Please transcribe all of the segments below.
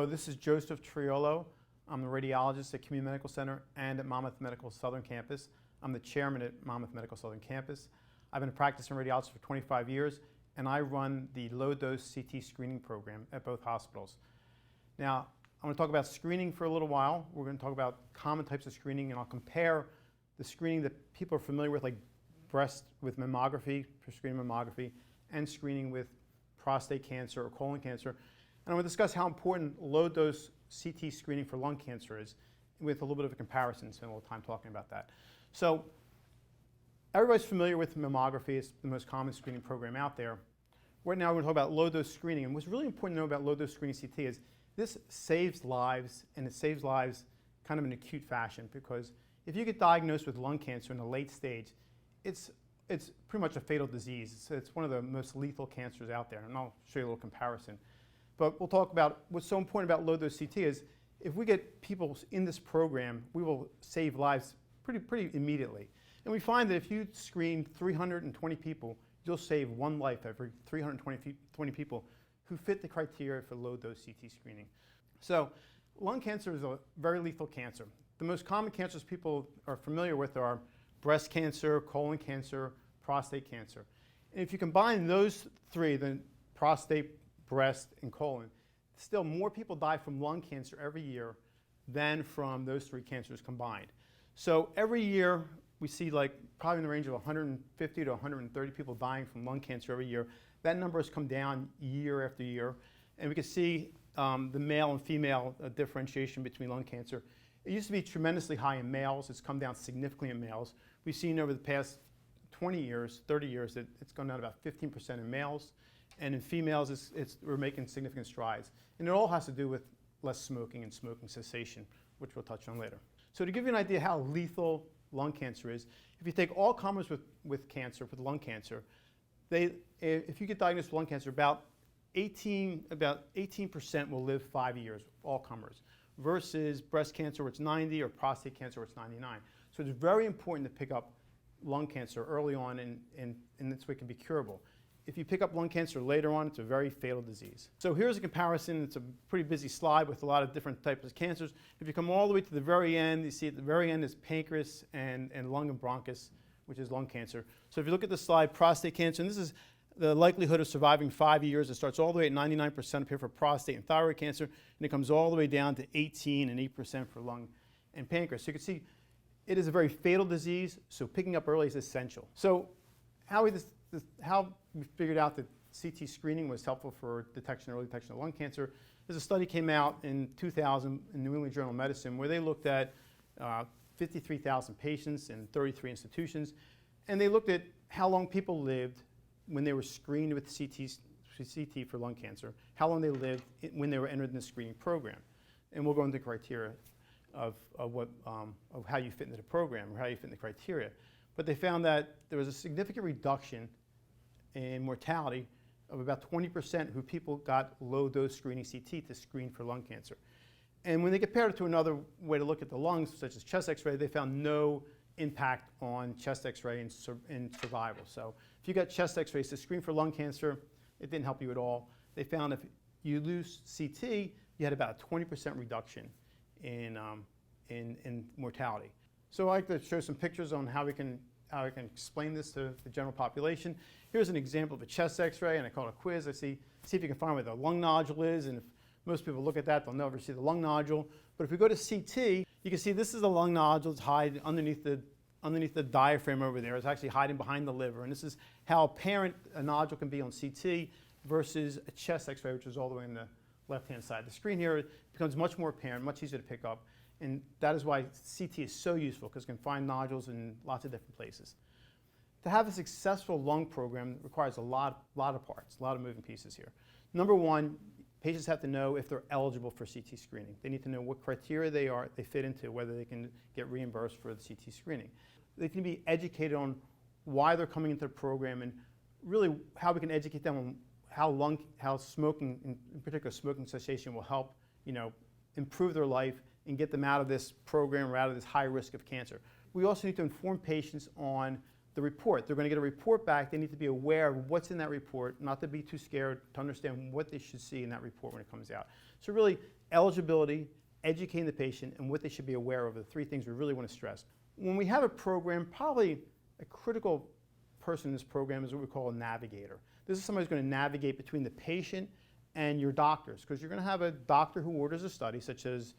Hello, this is Joseph Triolo. I'm the radiologist at Community Medical Center and at Monmouth Medical Southern Campus. I'm the chairman at Monmouth Medical Southern Campus. I've been practicing radiology for 25 years, and I run the low-dose CT screening program at both hospitals. Now, I'm going to talk about screening for a little while. We're going to talk about common types of screening, and I'll compare the screening that people are familiar with, like breast with mammography, for screening mammography, and screening with prostate cancer or colon cancer. And I'm going to discuss how important low-dose CT screening for lung cancer is with a little bit of a comparison, spend a little time talking about that. So everybody's familiar with mammography. It's the most common screening program out there. Right now we're going to talk about low-dose screening. And what's really important to know about low-dose screening CT is this saves lives, and it saves lives kind of in an acute fashion, because if you get diagnosed with lung cancer in the late stage, it's pretty much a fatal disease. It's one of the most lethal cancers out there, and I'll show you a little comparison. But we'll talk about what's so important about low-dose CT is if we get people in this program, we will save lives pretty immediately. And we find that if you screen 320 people, you'll save one life every 320 people who fit the criteria for low-dose CT screening. So lung cancer is a very lethal cancer. The most common cancers people are familiar with are breast cancer, colon cancer, prostate cancer. And if you combine those three, then prostate, breast, and colon, still more people die from lung cancer every year than from those three cancers combined. So every year we see probably in the range of 150 to 130 people dying from lung cancer every year. That number has come down year after year. And we can see the male and female differentiation between lung cancer. It used to be tremendously high in males. It's come down significantly in males. We've seen over the past 20 years, 30 years, that it's gone down about 15% in males. And in females, we're making significant strides. And it all has to do with less smoking and smoking cessation, which we'll touch on later. So to give you an idea how lethal lung cancer is, if you take all comers with cancer, with lung cancer, if you get diagnosed with lung cancer, about 18% will live 5 years, all comers, versus breast cancer where it's 90 or prostate cancer where it's 99. So it's very important to pick up lung cancer early on, and this way it can be curable. If you pick up lung cancer later on, it's a very fatal disease. So here's a comparison. It's a pretty busy slide with a lot of different types of cancers. If you come all the way to the very end, you see at the very end is pancreas and lung and bronchus, which is lung cancer. So if you look at the slide, prostate cancer, and this is the likelihood of surviving 5 years. It starts all the way at 99% up here for prostate and thyroid cancer, and it comes all the way down to 18 and 8% for lung and pancreas. So you can see it is a very fatal disease, so picking up early is essential. So how we figured out that CT screening was helpful for early detection of lung cancer. There's a study came out in 2000 in New England Journal of Medicine where they looked at 53,000 patients in 33 institutions, and they looked at how long people lived when they were screened with CT for lung cancer, how long they lived when they were entered in the screening program. And we'll go into criteria of how you fit into the program or how you fit in the criteria. But they found that there was a significant reduction in mortality of about 20% who people got low-dose screening CT to screen for lung cancer. And when they compared it to another way to look at the lungs, such as chest x-ray, they found no impact on chest x-ray and survival. So if you got chest x-rays to screen for lung cancer, it didn't help you at all. They found if you lose CT, you had about a 20% reduction in mortality. So I like to show some pictures on how I can explain this to the general population. Here's an example of a chest x-ray, and I call it a quiz. See if you can find where the lung nodule is, and if most people look at that, they'll never see the lung nodule. But if we go to CT, you can see this is the lung nodule. It's hiding underneath the diaphragm over there. It's actually hiding behind the liver. And this is how apparent a nodule can be on CT versus a chest x-ray, which is all the way on the left-hand side. The screen here becomes much more apparent, much easier to pick up. And that is why CT is so useful, because it can find nodules in lots of different places. To have a successful lung program requires a lot of parts, a lot of moving pieces here. Number one, patients have to know if they're eligible for CT screening. They need to know what criteria they fit into, whether they can get reimbursed for the CT screening. They can be educated on why they're coming into the program, and really how we can educate them on how smoking, in particular smoking cessation, will help improve their life and get them out of this program or out of this high risk of cancer. We also need to inform patients on the report. They're going to get a report back. They need to be aware of what's in that report, not to be too scared, to understand what they should see in that report when it comes out. So really eligibility, educating the patient, and what they should be aware of, the three things we really want to stress. When we have a program, probably a critical person in this program is what we call a navigator. This is somebody who's going to navigate between the patient and your doctors, because you're going to have a doctor who orders a study, such as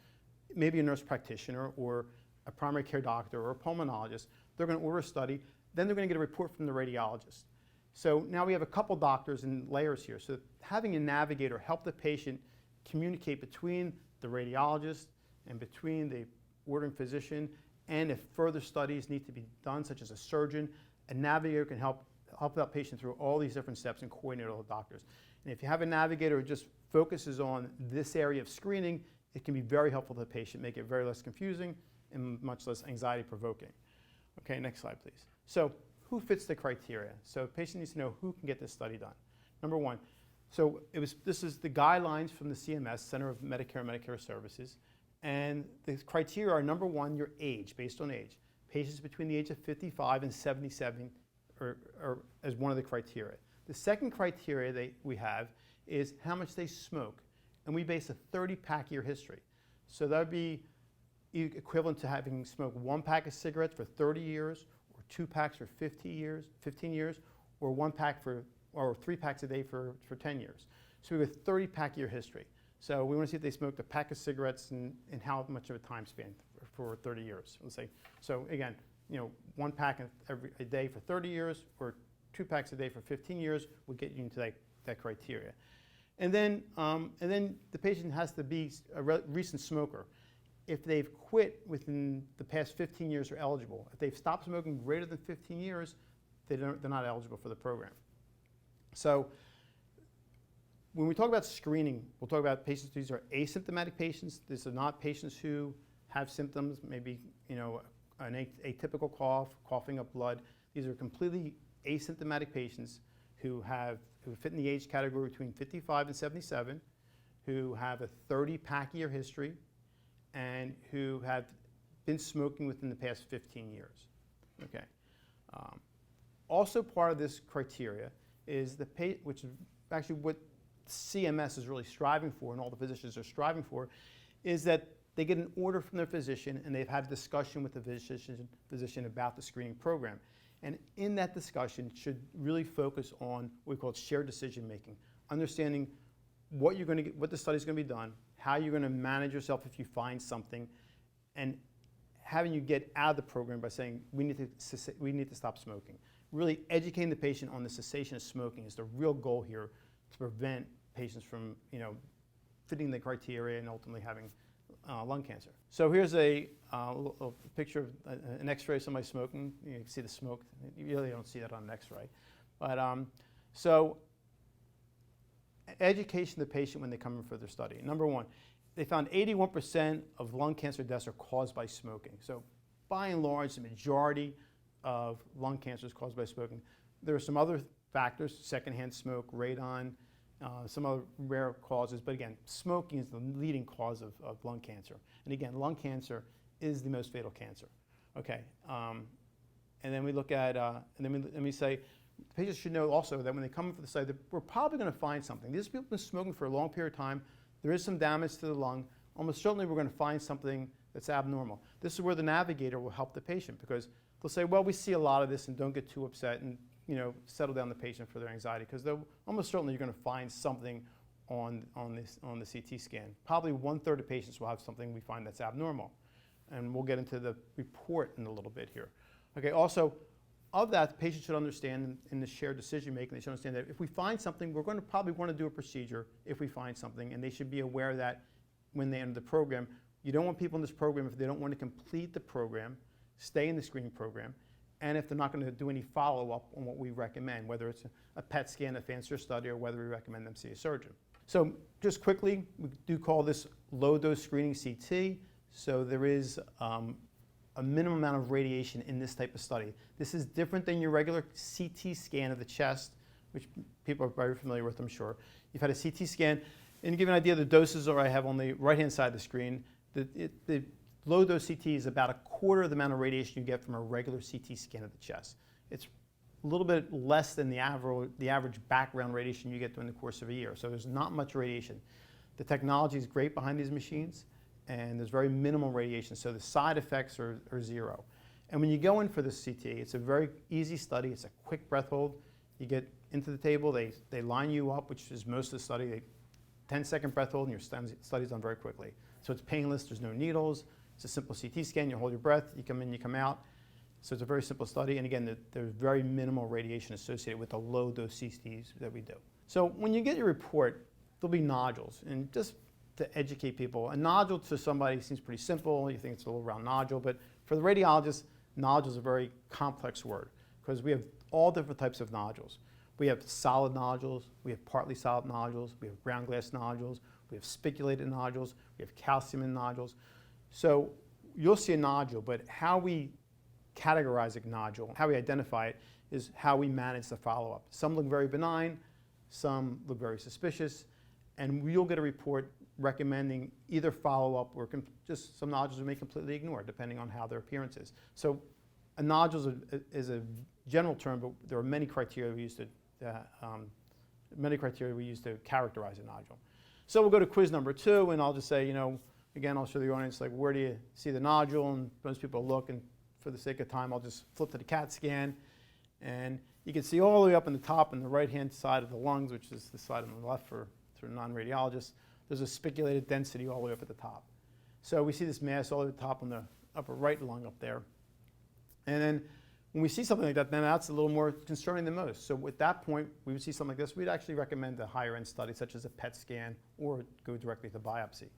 maybe a nurse practitioner or a primary care doctor or a pulmonologist. They're going to order a study, then they're going to get a report from the radiologist. So now we have a couple doctors and layers here. So having a navigator help the patient communicate between the radiologist and between the ordering physician, and if further studies need to be done, such as a surgeon, a navigator can help that patient through all these different steps and coordinate all the doctors. And if you have a navigator who just focuses on this area of screening, it can be very helpful to the patient, make it very less confusing and much less anxiety provoking. Okay, next slide, please. So who fits the criteria? So the patient needs to know who can get this study done. Number one, so this is the guidelines from the CMS, Center of Medicare and Medicare Services. And the criteria are, number one, your age, based on age. Patients between the age of 55 and 77 are as one of the criteria. The second criteria that we have is how much they smoke. And we base a 30-pack year history. So that would be equivalent to having smoked 1 pack of cigarettes for 30 years, or 2 packs for 15 years, or 1 pack or 3 packs a day for 10 years. So we have a 30-pack year history. So we want to see if they smoked a pack of cigarettes and how much of a time span for 30 years. Let's say. So again, 1 pack a day for 30 years or 2 packs a day for 15 years would get you into that criteria. And then the patient has to be a recent smoker. If they've quit within the past 15 years, they're eligible. If they've stopped smoking greater than 15 years, they're not eligible for the program. So when we talk about screening, we'll talk about patients. These are asymptomatic patients. These are not patients who have symptoms, maybe an atypical cough, coughing up blood. These are completely asymptomatic patients who fit in the age category between 55 and 77, who have a 30-pack year history, and who have been smoking within the past 15 years. Okay. Also part of this criteria is which is actually what CMS is really striving for, and all the physicians are striving for, is that they get an order from their physician and they've had a discussion with the physician about the screening program. And in that discussion should really focus on what we call shared decision making, understanding what the study is going to be done, how you're going to manage yourself if you find something, and having you get out of the program by saying we need to stop smoking. Really educating the patient on the cessation of smoking is the real goal here to prevent patients from fitting the criteria and ultimately having lung cancer. So here's a picture of an X-ray of somebody smoking. You can see the smoke. You really don't see that on an X-ray. But so education of the patient when they come in for their study. Number one, they found 81% of lung cancer deaths are caused by smoking. So by and large, the majority of lung cancer is caused by smoking. There are some other factors, secondhand smoke, radon, some other rare causes, but again, smoking is the leading cause of lung cancer. And again, lung cancer is the most fatal cancer. Okay, and then we look at, let me say, patients should know also that when they come in for the study, that we're probably going to find something. These people have been smoking for a long period of time. There is some damage to the lung. Almost certainly we're going to find something that's abnormal. This is where the navigator will help the patient, because they'll say, well, we see a lot of this, and don't get too upset, and settle down the patient for their anxiety, because almost certainly you're going to find something on the CT scan. Probably 1/3 of patients will have something we find that's abnormal, and we'll get into the report in a little bit here. Okay. Also, of that, the patient should understand in the shared decision making. They should understand that if we find something, we're going to probably want to do a procedure if we find something, and they should be aware that when they enter the program, you don't want people in this program if they don't want to complete the program, stay in the screening program. And if they're not going to do any follow-up on what we recommend, whether it's a PET scan, a fancier study, or whether we recommend them see a surgeon. So just quickly, we do call this low-dose screening CT. So there is a minimum amount of radiation in this type of study. This is different than your regular CT scan of the chest, which people are very familiar with, I'm sure. You've had a CT scan, and to give you an idea, the doses I have on the right-hand side of the screen. The low-dose CT is about 1/4 of the amount of radiation you get from a regular CT scan of the chest. It's a little bit less than the average background radiation you get during the course of a year, so there's not much radiation. The technology is great behind these machines, and there's very minimal radiation, so the side effects are zero. And when you go in for the CT, it's a very easy study. It's a quick breath hold. You get into the table, they line you up, which is most of the study. 10-second breath hold, and your study's done very quickly. So it's painless, there's no needles. It's a simple CT scan, you hold your breath, you come in, you come out. So it's a very simple study, and again, there's very minimal radiation associated with the low dose CTs that we do. So when you get your report, there'll be nodules, and just to educate people, a nodule to somebody seems pretty simple, you think it's a little round nodule, but for the radiologist, nodule is a very complex word, because we have all different types of nodules. We have solid nodules, we have partly solid nodules, we have ground glass nodules, we have spiculated nodules, we have calcium in nodules. So you'll see a nodule, but how we categorize a nodule, how we identify it, is how we manage the follow-up. Some look very benign, some look very suspicious, and you'll get a report recommending either follow-up or just some nodules we may completely ignore, depending on how their appearance is. So a nodule is a general term, but there are many criteria we use to characterize a nodule. So we'll go to quiz number 2, and I'll just say, again, I'll show the audience, like, where do you see the nodule? And most people look, and for the sake of time, I'll just flip to the CAT scan. And you can see all the way up in the top on the right-hand side of the lungs, which is the side on the left for non-radiologists, there's a spiculated density all the way up at the top. So we see this mass all the way at the top on the upper right lung up there. And then when we see something like that, then that's a little more concerning than most. So at that point, we would see something like this, we'd actually recommend a higher end study, such as a PET scan, or go directly to biopsy.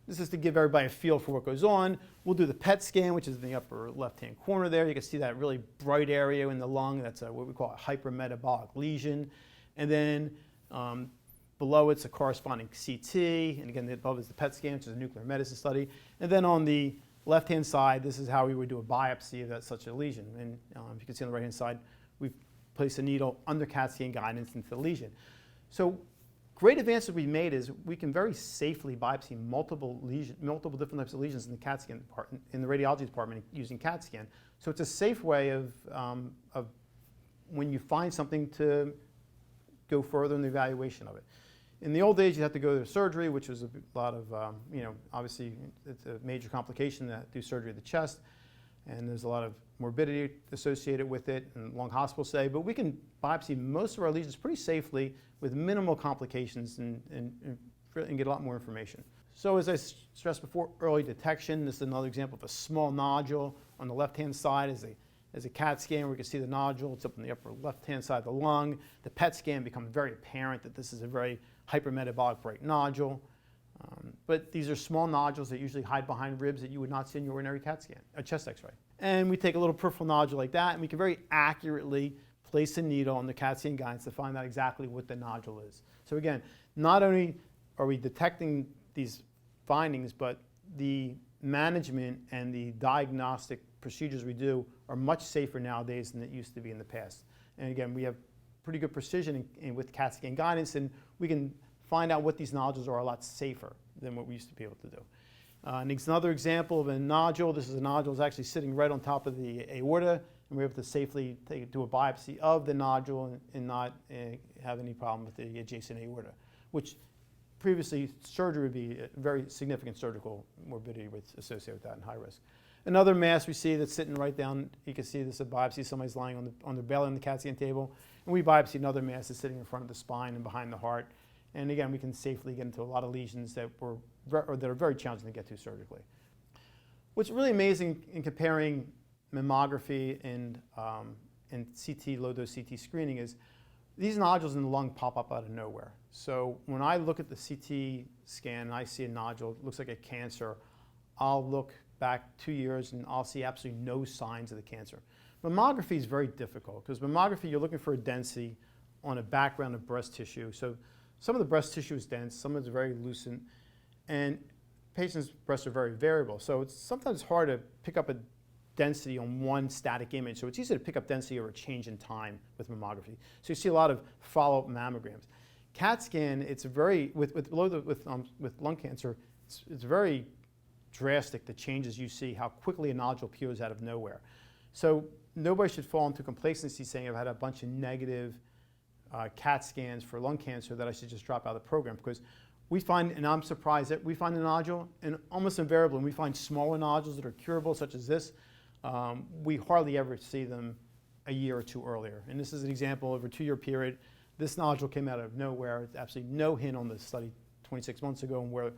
This is to give everybody a feel for what goes on. We'll do the PET scan, which is in the upper left-hand corner there. You can see that really bright area in the lung. That's what we call a hypermetabolic lesion. And then below it's a corresponding CT. And again, above is the PET scan, which is a nuclear medicine study. And then on the left-hand side, this is how we would do a biopsy of such a lesion. And you can see on the right-hand side, we've placed a needle under CAT scan guidance into the lesion. So great advances we've made is we can very safely biopsy multiple different types of lesions in the CAT scan department, in the radiology department using CAT scan. So it's a safe way of when you find something to go further in the evaluation of it. In the old days, you had to go to surgery, which was a lot of, obviously it's a major complication to do surgery of the chest, and there's a lot of morbidity associated with it and long hospital stay. But we can biopsy most of our lesions pretty safely with minimal complications and get a lot more information. So as I stressed before, early detection. This is another example of a small nodule. On the left-hand side is a CAT scan where we can see the nodule. It's up in the upper left-hand side of the lung. The PET scan becomes very apparent that this is a very hypermetabolic bright nodule. But these are small nodules that usually hide behind ribs that you would not see in your ordinary CAT scan, a chest x-ray. And we take a little peripheral nodule like that, and we can very accurately place a needle on the CAT scan guidance to find out exactly what the nodule is. So again, not only are we detecting these findings, but the management and the diagnostic procedures we do are much safer nowadays than it used to be in the past. And again, we have pretty good precision with CAT scan guidance, and we can find out what these nodules are a lot safer than what we used to be able to do. Another example of a nodule, this is a nodule that's actually sitting right on top of the aorta, and we're able to safely do a biopsy of the nodule and not have any problem with the adjacent aorta, which previously surgery would be a very significant surgical morbidity associated with that and high risk. Another mass we see that's sitting right down, you can see this is a biopsy, somebody's lying on their belly on the CAT scan table, and we biopsy another mass that's sitting in front of the spine and behind the heart. And again, we can safely get into a lot of lesions that are very challenging to get to surgically. What's really amazing in comparing mammography and CT, low-dose CT screening is these nodules in the lung pop up out of nowhere. So when I look at the CT scan and I see a nodule, it looks like a cancer, I'll look back 2 years and I'll see absolutely no signs of the cancer. Mammography is very difficult because mammography, you're looking for a density on a background of breast tissue. So some of the breast tissue is dense, some of it is very lucent, and patients' breasts are very variable. So it's sometimes hard to pick up a density on one static image. So it's easy to pick up density over a change in time with mammography. So you see a lot of follow-up mammograms. CAT scan, it's very, with lung cancer, it's very drastic, the changes you see, how quickly a nodule appears out of nowhere. So nobody should fall into complacency saying I've had a bunch of negative CAT scans for lung cancer that I should just drop out of the program, because we find, and I'm surprised that we find the nodule, and almost invariably when we find smaller nodules that are curable, such as this, we hardly ever see them a year or two earlier. And this is an example over a 2-year period. This nodule came out of nowhere. Absolutely no hint on the study 26 months ago and where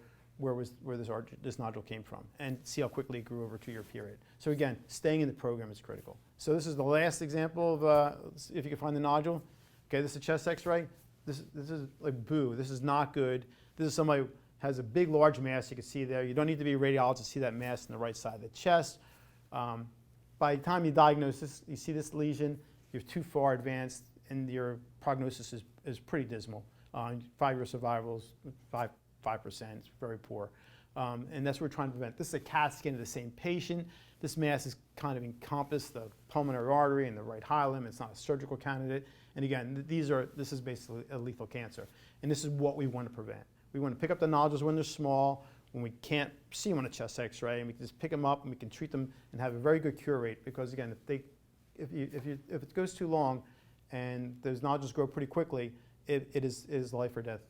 this nodule came from, and see how quickly it grew over a 2-year period. So again, staying in the program is critical. So this is the last example of, if you can find the nodule. Okay, this is a chest x-ray. This is like boo, this is not good. This is somebody who has a big, large mass you can see there. You don't need to be a radiologist to see that mass in the right side of the chest. By the time you diagnose this, you see this lesion, you're too far advanced, and your prognosis is pretty dismal. 5-year survival is 5%, it's very poor. And that's what we're trying to prevent. This is a CAT scan of the same patient. This mass has kind of encompassed the pulmonary artery and the right hilum. It's not a surgical candidate. And again, this is basically a lethal cancer. And this is what we want to prevent. We want to pick up the nodules when they're small, when we can't see them on a chest x-ray, and we can just pick them up and we can treat them and have a very good cure rate. Because again, if it goes too long and those nodules grow pretty quickly, it is life or death.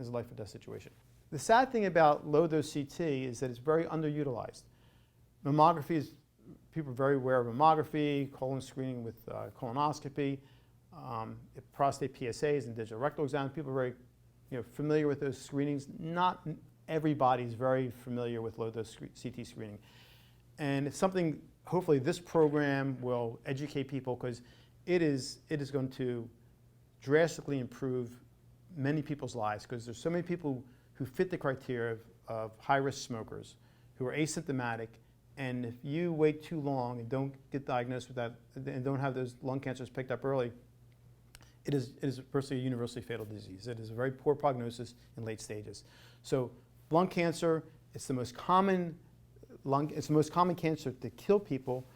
Is a life or death situation. The sad thing about low-dose CT is that it's very underutilized. Mammography is, people are very aware of mammography, colon screening with colonoscopy, prostate PSAs and digital rectal exams. People are very familiar with those screenings. Not everybody is very familiar with low-dose CT screening. And it's something, hopefully this program will educate people, because it is going to drastically improve many people's lives, because there's so many people who fit the criteria of high-risk smokers who are asymptomatic, and if you wait too long and don't get diagnosed with that and don't have those lung cancers picked up early, it is virtually a universally fatal disease. It is a very poor prognosis in late stages. So lung cancer, it's the most common cancer to kill people.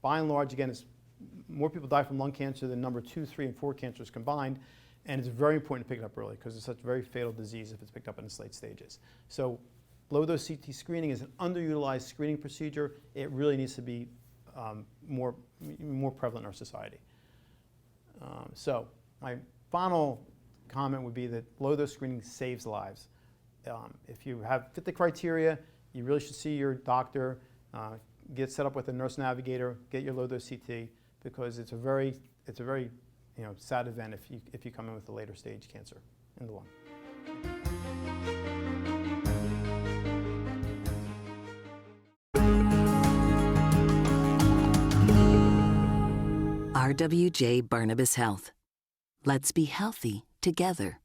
By and large, again, more people die from lung cancer than number 2, 3, and 4 cancers combined. And it's very important to pick it up early, because it's such a very fatal disease if it's picked up in its late stages. So low-dose CT screening is an underutilized screening procedure. It really needs to be more prevalent in our society. So my final comment would be that low-dose screening saves lives. If you fit the criteria, you really should see your doctor, get set up with a nurse navigator, get your low-dose CT, because it's a very sad event if you come in with a later stage cancer in the lung. RWJBarnabas Health. Let's be healthy together.